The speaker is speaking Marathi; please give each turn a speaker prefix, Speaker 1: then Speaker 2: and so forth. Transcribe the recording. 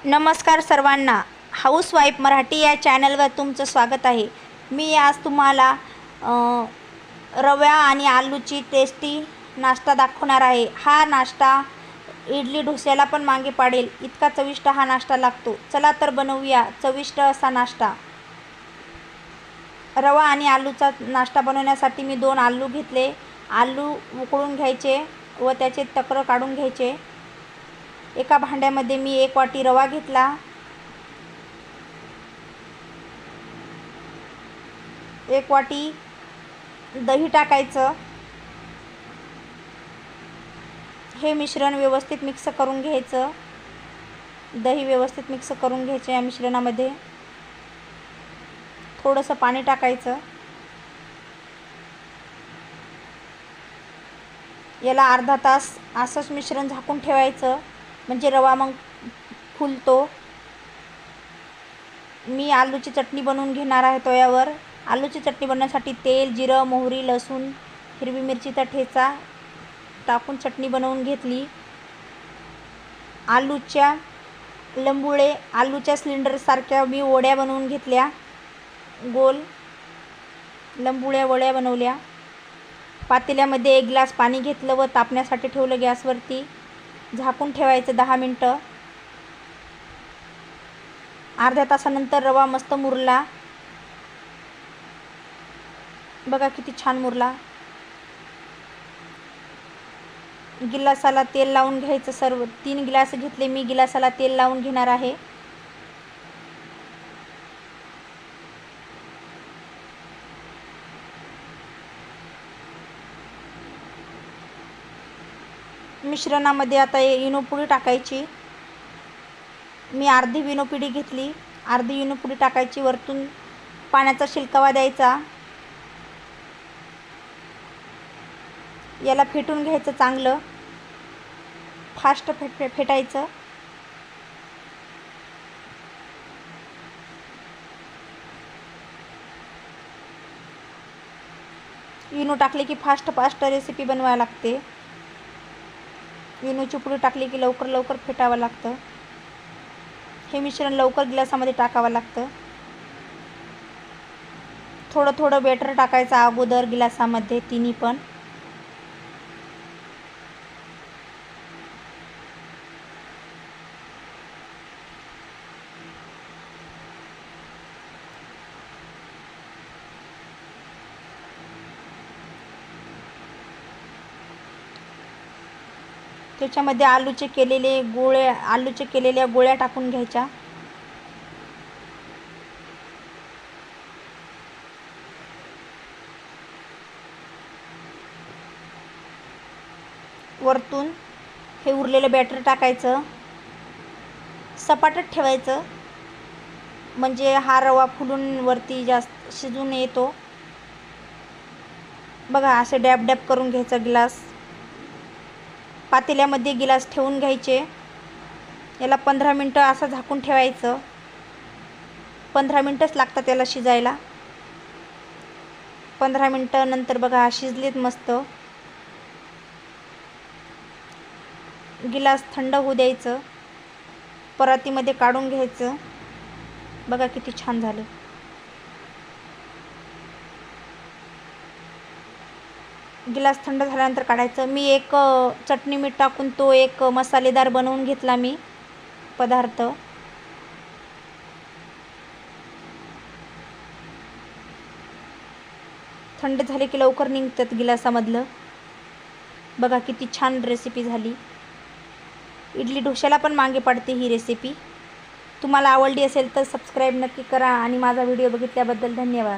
Speaker 1: नमस्कार सर्वांना, हाऊसवाईफ मराठी या चॅनलवर तुमचं स्वागत आहे। मी आज तुम्हाला रवा आणि आलूची टेस्टी नाश्ता दाखवणार आहे। हा नाश्ता इडली डोस्याला पण मागे पाडेल इतका चविष्ट हा नाश्ता लागतो। चला तर बनवूया चविष्ट असा नाश्ता। रवा आणि आलूचा नाश्ता बनवण्यासाठी मी 2 आलू घेतले। आलू उकळून घ्यायचे व त्याचे तक्र काढून घ्यायचे। एका भांड्यामध्ये मी 1 वाटी रवा घेतला, 1 वाटी दही टाकायचं। हे मिश्रण व्यवस्थित मिक्स करून घ्यायचं। दही व्यवस्थित मिक्स करून घ्यायचे। या मिश्रणामध्ये थोडंसं पाणी टाकायचं। याला अर्धा तास असंच मिश्रण झाकून ठेवायचं, म्हणजे रवा मग फुलतो। मी आलूची चटणी बनवून घेणार आहे तव्यावर। आलूची चटणी बनवण्यासाठी तेल, जिरं, मोहरी, लसूण, हिरवी मिरचीचा ठेचा टाकून चटणी बनवून घेतली। आलूच्या लंबुळे, आलूच्या सिलेंडरसारख्या मी वड्या बनवून घेतल्या। गोल लंबुळ्या वड्या बनवल्या। पातेल्यामध्ये 1 ग्लास पाणी घेतलं व तापण्यासाठी ठेवलं गॅसवरती। झाकून ठेवायचं 10 मिनटं। अर्ध्या तासानंतर रवा मस्त मुरला। बघा किती छान मुरला। गिलासाला तेल लावून घ्यायचं। सर्व 3 गिलास घेतले मी, गिलासाला तेल लावून घेणार आहे। मिश्रणामध्ये आता इनोपुडी टाकायची। मी अर्धी इनोपुडी घेतली, अर्धी इनोपुडी टाकायची। वरतून पाण्याचा शिलकावा द्यायचा। याला फेटून घ्यायचं चांगलं, फास्ट फेटायचं। इनो टाकले की फास्ट रेसिपी बनवायला लागते। इनोची पुडी टाकली की लवकर फेटावं लागतं। हे मिश्रण लवकर गिलासामध्ये टाकावं लागतं। थोडं बॅटर टाकायचं अगोदर गिलासामध्ये, तिन्ही पण। त्याच्यामध्ये आलूचे केलेल्या गोळ्या टाकून घ्यायच्या। वरतून हे उरलेलं बॅटर टाकायचं। सपाटच ठेवायचं, म्हणजे हा रवा फुलून वरती जास्त शिजून येतो। बघा असे डॅब करून घ्यायचं गिलास। पातेल्यामध्ये गिलास ठेवून घ्यायचे। याला 15 मिनटं असं झाकून ठेवायचं। 15 मिनटंच लागतात याला शिजायला। 15 मिनटं नंतर बघा शिजलेत मस्त। गिलास थंड होऊ द्यायचं, परातीमध्ये काढून घ्यायचं। बघा किती छान झालं। गिलास थंड झाल्यानंतर काढायचं। मी एक चटणी मीठ टाकून तो एक मसालेदार बनवून घेतला मी पदार्थ। थंड झाले की लवकर निघतात गिलासामधलं। बघा किती छान रेसिपी झाली। इडली डोश्याला पण मागे पडते ही रेसिपी। तुम्हाला आवडली असेल तर सबस्क्राईब नक्की करा आणि माझा व्हिडिओ बघितल्याबद्दल धन्यवाद।